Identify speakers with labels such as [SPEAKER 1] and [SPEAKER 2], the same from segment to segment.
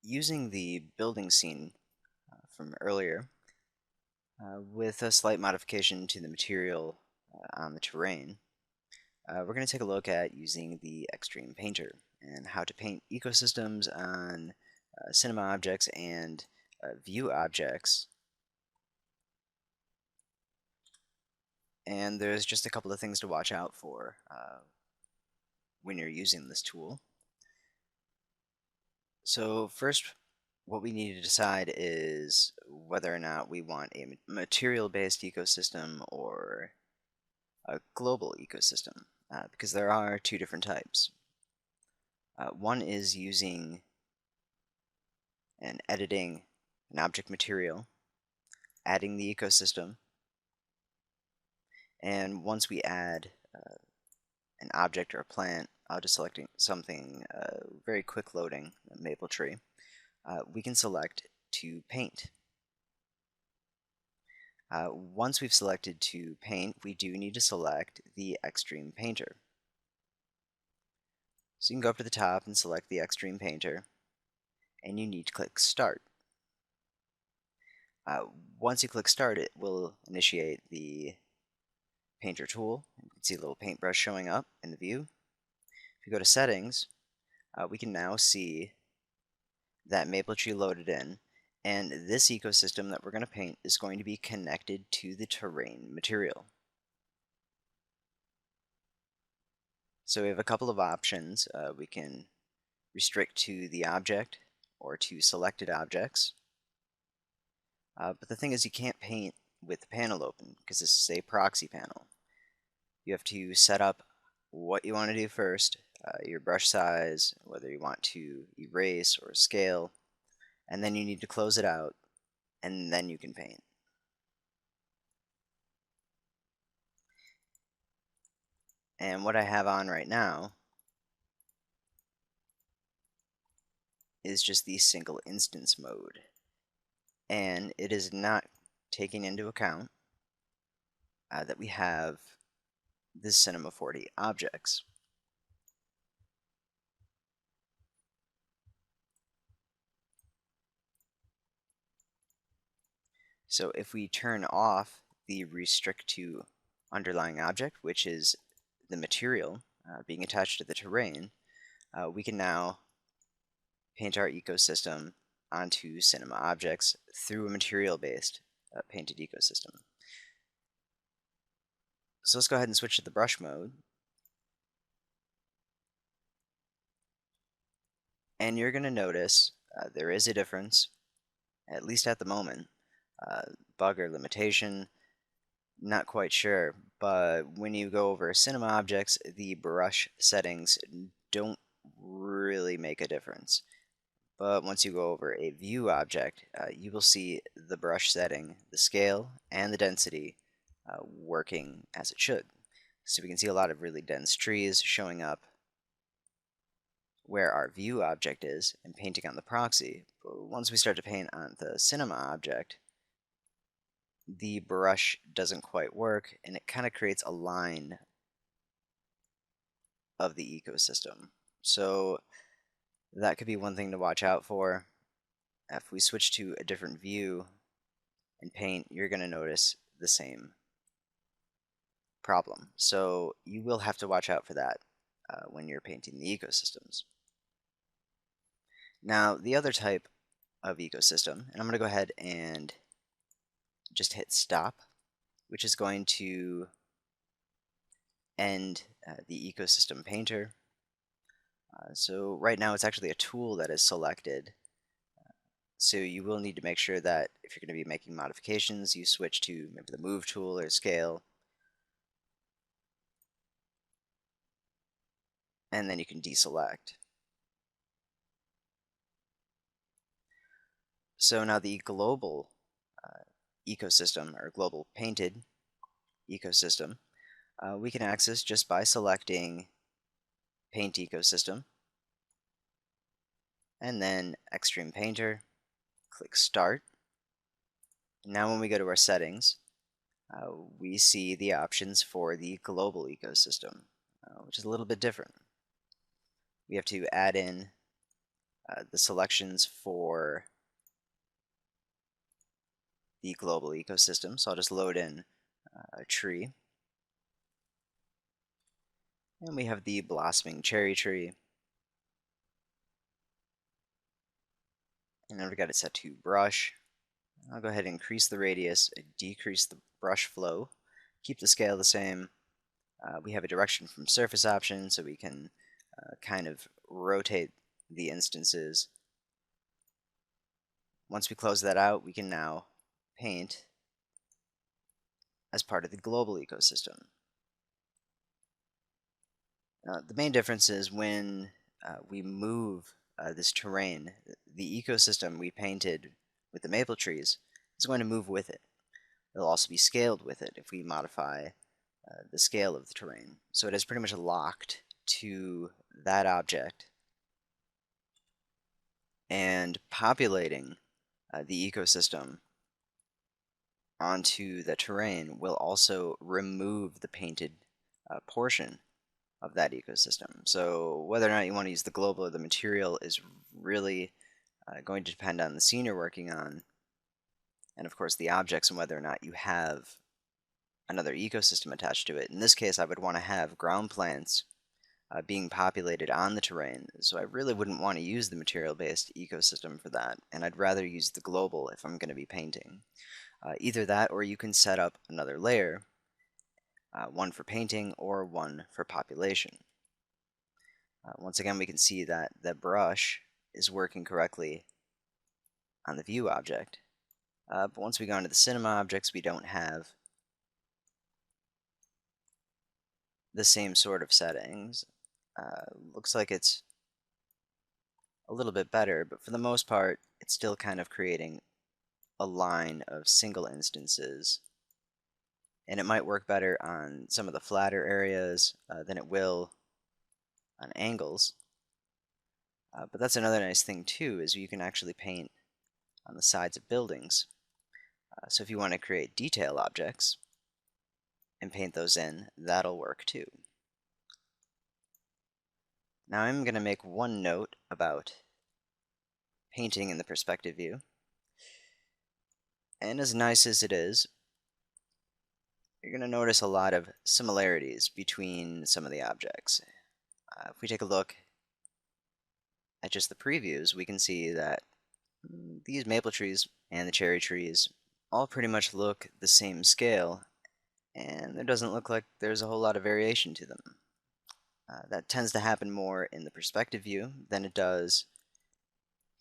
[SPEAKER 1] using the building scene from earlier, with a slight modification to the material on the terrain, we're going to take a look at using the xStream Painter and how to paint ecosystems on cinema objects and view objects. And there's just a couple of things to watch out for when you're using this tool. So first, what we need to decide is whether or not we want a material-based ecosystem or a global ecosystem, because there are two different types. One is using and editing an object material, adding the ecosystem, and once we add an object or a plant, I'll just select something very quick loading, a maple tree, we can select to paint. Once we've selected to paint, we do need to select the xStream Painter. So you can go up to the top and select the xStream Painter, and you need to click Start. Once you click Start, it will initiate the Painter tool. You can see a little paintbrush showing up in the view. If you go to Settings, we can now see that maple tree loaded in, and this ecosystem that we're going to paint is going to be connected to the terrain material. So we have a couple of options. We can restrict to the object or to selected objects. But the thing is, you can't paint with the panel open because this is a proxy panel. You have to set up what you want to do first, your brush size, whether you want to erase or scale, and then you need to close it out, and then you can paint. And what I have on right now is just the single instance mode, and it is not taking into account that we have the Cinema 4D objects. So if we turn off the restrict to underlying object, which is the material being attached to the terrain, we can now paint our ecosystem onto cinema objects through a material-based painted ecosystem. So let's go ahead and switch to the brush mode. And you're going to notice there is a difference, at least at the moment. Bug or limitation, not quite sure, but when you go over cinema objects, the brush settings don't really make a difference. But once you go over a view object, you will see the brush setting, the scale, and the density working as it should. So we can see a lot of really dense trees showing up where our view object is and painting on the proxy. But once we start to paint on the cinema object, the brush doesn't quite work, and it kind of creates a line of the ecosystem. So that could be one thing to watch out for. If we switch to a different view and paint, you're going to notice the same problem. So you will have to watch out for that when you're painting the ecosystems. Now, the other type of ecosystem, and I'm going to go ahead and just hit stop, which is going to end the ecosystem painter. So right now it's actually a tool that is selected. So you will need to make sure that if you're going to be making modifications, you switch to maybe the move tool or scale. And then you can deselect. So now the global ecosystem, or global painted ecosystem, we can access just by selecting Paint Ecosystem, and then xStream Painter, click Start. Now when we go to our settings, we see the options for the global ecosystem, which is a little bit different. We have to add in the selections for the global ecosystem. So I'll just load in a tree. And we have the blossoming cherry tree. And I've got it set to brush. I'll go ahead and increase the radius, decrease the brush flow, keep the scale the same. We have a direction from surface option, so we can kind of rotate the instances. Once we close that out, we can now paint as part of the global ecosystem. The main difference is when we move this terrain, the ecosystem we painted with the maple trees is going to move with it. It'll also be scaled with it if we modify the scale of the terrain. So it is pretty much locked to that object, and populating the ecosystem onto the terrain will also remove the painted portion of that ecosystem. So whether or not you want to use the global or the material is really going to depend on the scene you're working on, and of course the objects, and whether or not you have another ecosystem attached to it. In this case, I would want to have ground plants being populated on the terrain, so I really wouldn't want to use the material-based ecosystem for that, and I'd rather use the global if I'm going to be painting. Either that, or you can set up another layer, one for painting or one for population. Once again, we can see that the brush is working correctly on the view object, but once we go into the cinema objects, we don't have the same sort of settings. Looks like it's a little bit better, but for the most part, it's still kind of creating a line of single instances. And it might work better on some of the flatter areas than it will on angles. But that's another nice thing too, is you can actually paint on the sides of buildings. So if you want to create detail objects and paint those in, that'll work too. Now I'm going to make one note about painting in the perspective view. And as nice as it is, you're going to notice a lot of similarities between some of the objects. If we take a look at just the previews, we can see that these maple trees and the cherry trees all pretty much look the same scale, and there doesn't look like there's a whole lot of variation to them. That tends to happen more in the perspective view than it does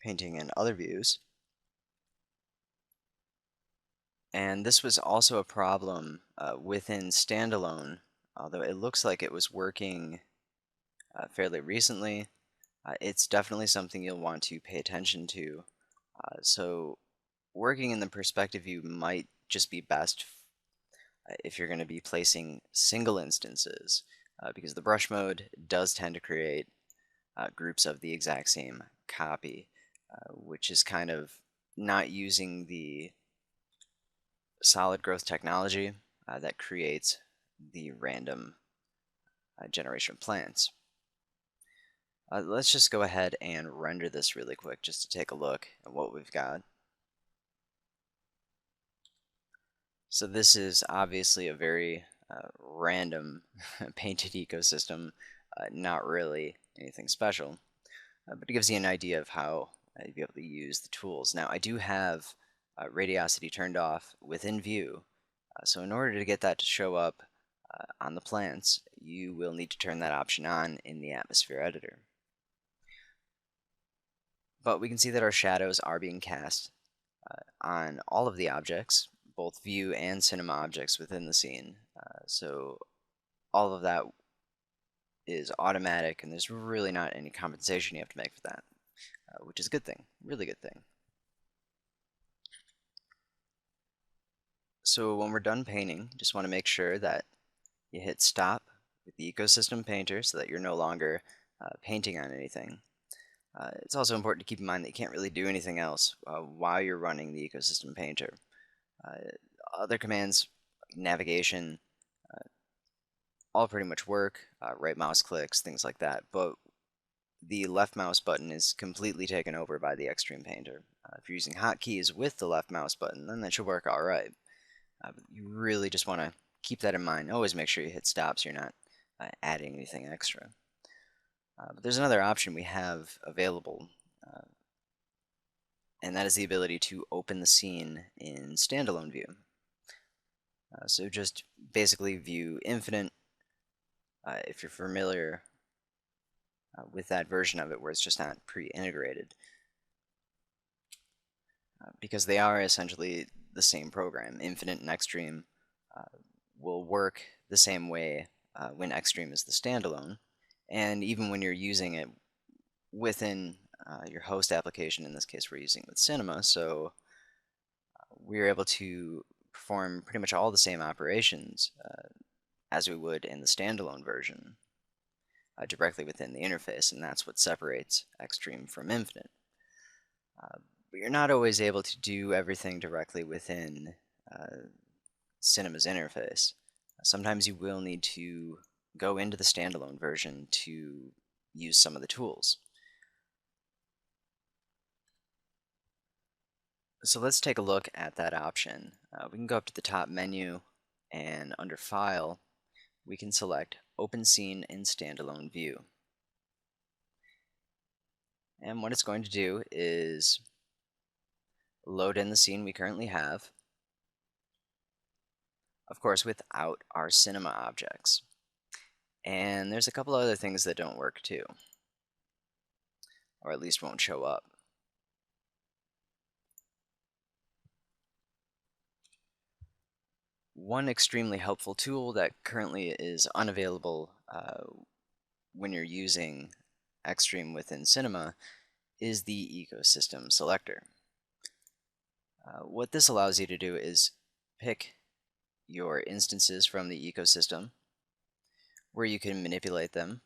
[SPEAKER 1] painting in other views. And this was also a problem within Standalone, although it looks like it was working fairly recently. It's definitely something you'll want to pay attention to. So working in the perspective view might just be best if you're going to be placing single instances, because the brush mode does tend to create groups of the exact same copy, which is kind of not using the solid growth technology that creates the random generation of plants. Let's just go ahead and render this really quick just to take a look at what we've got. So this is obviously a very random painted ecosystem, not really anything special, but it gives you an idea of how you'll be able to use the tools. Now I do have radiosity turned off within view, so in order to get that to show up on the plants, you will need to turn that option on in the atmosphere editor. But we can see that our shadows are being cast on all of the objects, both view and cinema objects within the scene. So all of that is automatic, and there's really not any compensation you have to make for that, which is a good thing, really good thing. So when we're done painting, just want to make sure that you hit stop with the ecosystem painter so that you're no longer painting on anything. It's also important to keep in mind that you can't really do anything else while you're running the ecosystem painter. Other commands, like navigation, all pretty much work, right mouse clicks, things like that, but the left mouse button is completely taken over by the xStream Painter. If you're using hotkeys with the left mouse button, then that should work all right. But you really just want to keep that in mind. Always make sure you hit stop so you're not adding anything extra. But there's another option we have available, and that is the ability to open the scene in standalone view. So just basically view infinite, if you're familiar with that version of it where it's just not pre-integrated. Because they are essentially the same program. Infinite and xStream will work the same way when xStream is the standalone, and even when you're using it within your host application. In this case, we're using it with Cinema, so we're able to perform pretty much all the same operations as we would in the standalone version directly within the interface, and that's what separates xStream from Infinite. But you're not always able to do everything directly within Cinema's interface. Sometimes you will need to go into the standalone version to use some of the tools. So let's take a look at that option. We can go up to the top menu, and under File, we can select Open Scene in Standalone View. And what it's going to do is load in the scene we currently have, of course without our cinema objects. And there's a couple other things that don't work too, or at least won't show up. One extremely helpful tool that currently is unavailable when you're using xStream within Cinema is the ecosystem selector. What this allows you to do is pick your instances from the ecosystem, where you can manipulate them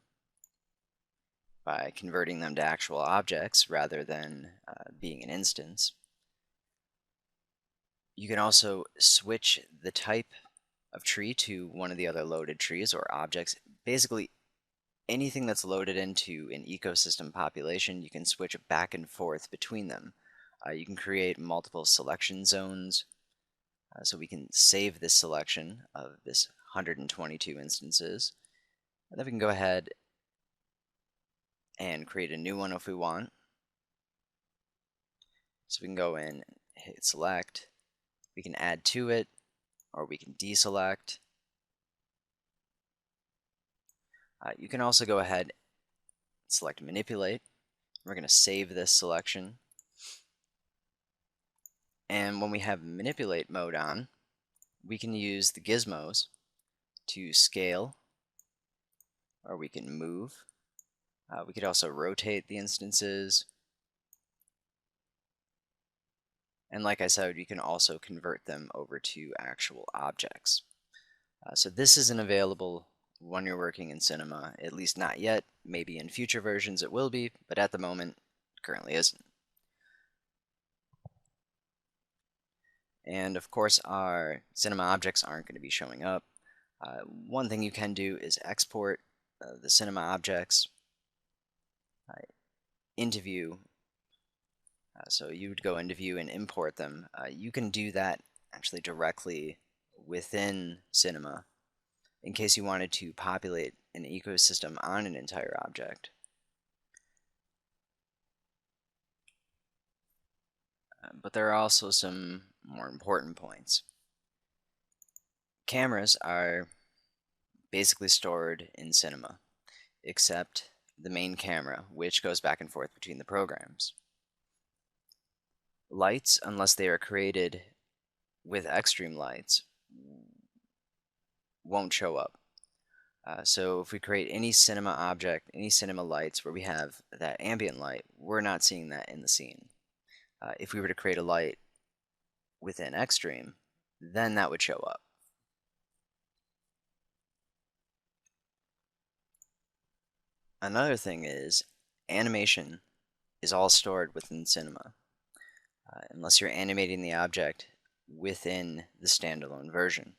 [SPEAKER 1] by converting them to actual objects rather than being an instance. You can also switch the type of tree to one of the other loaded trees or objects. Basically, anything that's loaded into an ecosystem population, you can switch back and forth between them. You can create multiple selection zones, so we can save this selection of this 122 instances. And then we can go ahead and create a new one if we want. So we can go in and hit select. We can add to it, or we can deselect. You can also go ahead and select manipulate. We're going to save this selection. And when we have manipulate mode on, we can use the gizmos to scale, or we can move. We could also rotate the instances. And like I said, you can also convert them over to actual objects. So this isn't available when you're working in Cinema, at least not yet. Maybe in future versions it will be, but at the moment, it currently isn't. And of course, our Cinema objects aren't going to be showing up. One thing you can do is export the Cinema objects into view. So you would go into view and import them. You can do that actually directly within Cinema in case you wanted to populate an ecosystem on an entire object. But there are also some more important points. Cameras are basically stored in Cinema, except the main camera, which goes back and forth between the programs. Lights, unless they are created with xStream lights, won't show up. So if we create any Cinema object, any Cinema lights where we have that ambient light, we're not seeing that in the scene. If we were to create a light within xStream, then that would show up. Another thing is animation is all stored within Cinema, unless you're animating the object within the standalone version.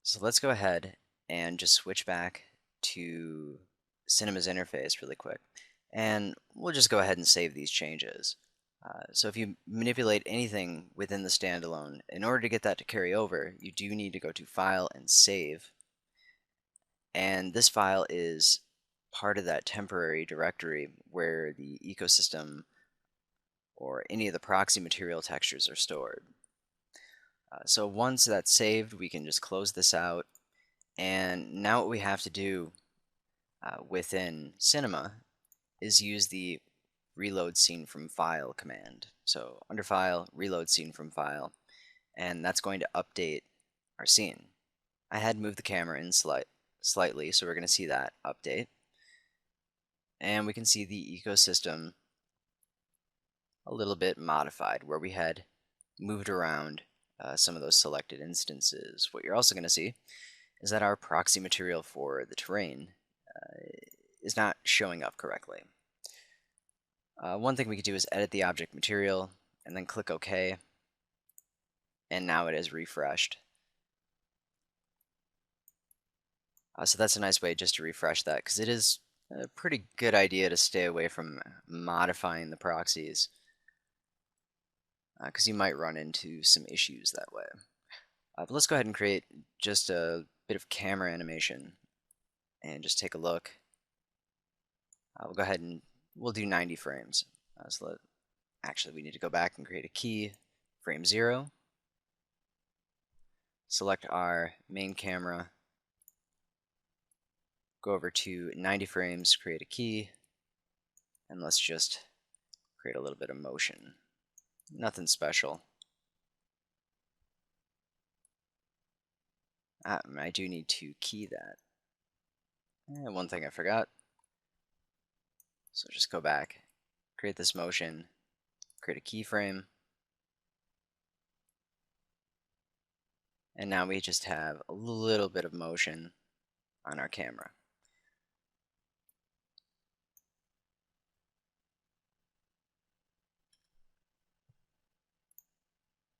[SPEAKER 1] So let's go ahead and just switch back to Cinema's interface really quick. And we'll just go ahead and save these changes. So if you manipulate anything within the standalone, in order to get that to carry over, you do need to go to File and Save. And this file is part of that temporary directory where the ecosystem or any of the proxy material textures are stored. So once that's saved, we can just close this out. And now what we have to do within Cinema is use the reload scene from file command. So under File, reload scene from file, and that's going to update our scene. I had moved the camera in slightly, so we're going to see that update. And we can see the ecosystem a little bit modified, where we had moved around some of those selected instances. What you're also going to see is that our proxy material for the terrain is not showing up correctly. One thing we could do is edit the object material and then click OK, and now it is refreshed. So that's a nice way just to refresh that, because it is a pretty good idea to stay away from modifying the proxies, because you might run into some issues that way. But let's go ahead and create just a bit of camera animation and just take a look. We'll go ahead and we'll do 90 frames. Actually, we need to go back and create a key, frame 0. Select our main camera. Go over to 90 frames, create a key, and let's just create a little bit of motion. Nothing special. I do need to key that. And one thing I forgot. So just go back, create this motion, create a keyframe, and now we just have a little bit of motion on our camera.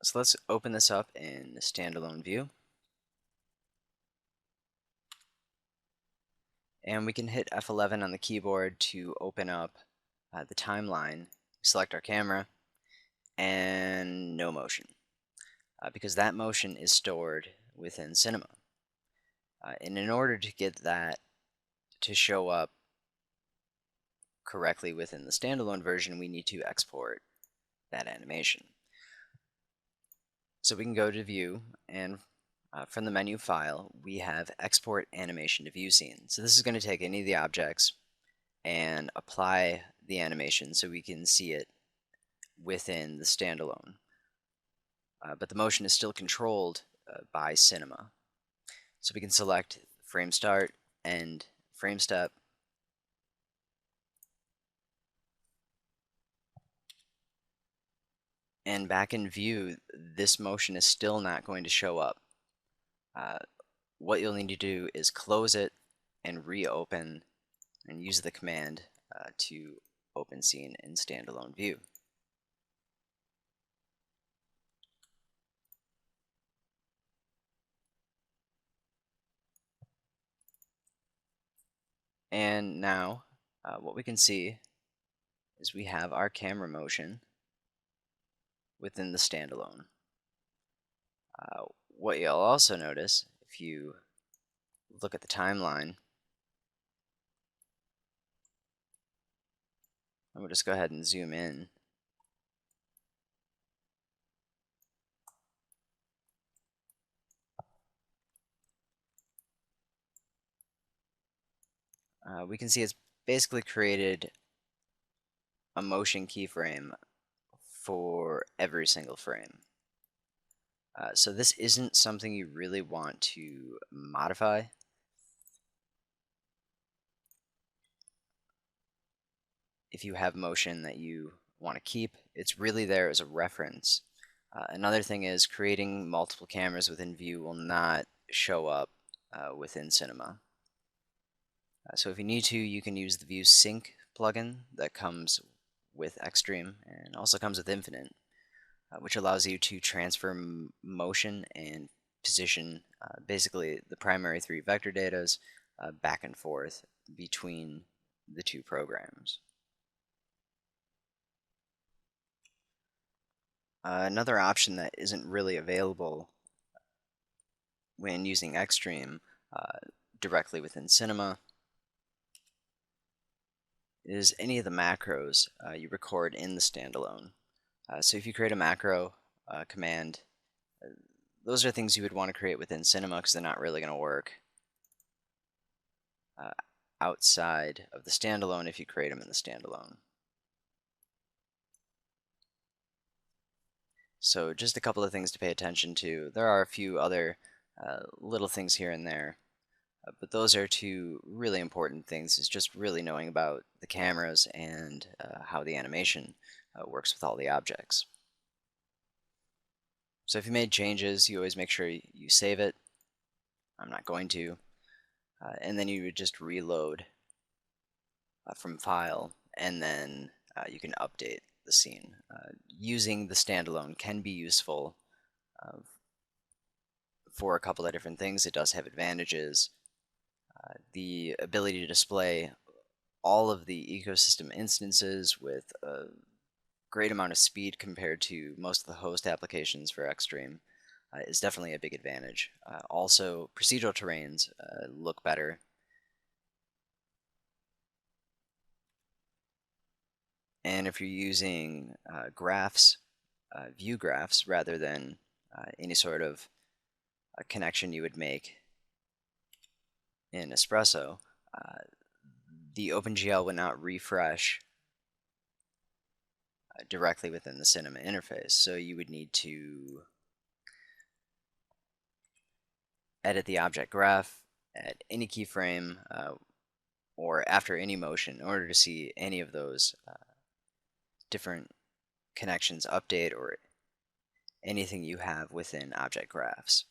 [SPEAKER 1] So let's open this up in the standalone view. And we can hit F11 on the keyboard to open up the timeline. Select our camera, and no motion, because that motion is stored within Cinema. And in order to get that to show up correctly within the standalone version, we need to export that animation. So we can go to View, and from the menu File, we have Export Animation to View Scene. So this is going to take any of the objects and apply the animation so we can see it within the standalone. But the motion is still controlled by Cinema. So we can select frame start, end, frame step, and back in View, this motion is still not going to show up. What you'll need to do is close it and reopen and use the command to open scene in standalone view. And now what we can see is we have our camera motion within the standalone. What you'll also notice, if you look at the timeline, and we'll just go ahead and zoom in. We can see it's basically created a motion keyframe for every single frame. So this isn't something you really want to modify. If you have motion that you want to keep, it's really there as a reference. Another thing is creating multiple cameras within View will not show up within Cinema. So if you need to, you can use the View Sync plugin that comes with xStream and also comes with Infinite, which allows you to transfer motion and position, basically the primary 3 vector datas, back and forth between the two programs. Another option that isn't really available when using xStream directly within Cinema is any of the macros you record in the standalone. So if you create a macro command, those are things you would want to create within Cinema because they're not really going to work outside of the standalone if you create them in the standalone. So just a couple of things to pay attention to. There are a few other little things here and there, but those are two really important things, is just really knowing about the cameras and how the animation works with all the objects. So if you made changes, you always make sure you save it. I'm not going to. And then you would just reload from file, and then you can update the scene. Using the standalone can be useful for a couple of different things. It does have advantages. The ability to display all of the ecosystem instances with a great amount of speed compared to most of the host applications for xStream is definitely a big advantage. Also, procedural terrains look better. And if you're using graphs, view graphs, rather than any sort of connection you would make in Espresso, the OpenGL would not refresh directly within the Cinema interface. So you would need to edit the object graph at any keyframe or after any motion in order to see any of those different connections update or anything you have within object graphs.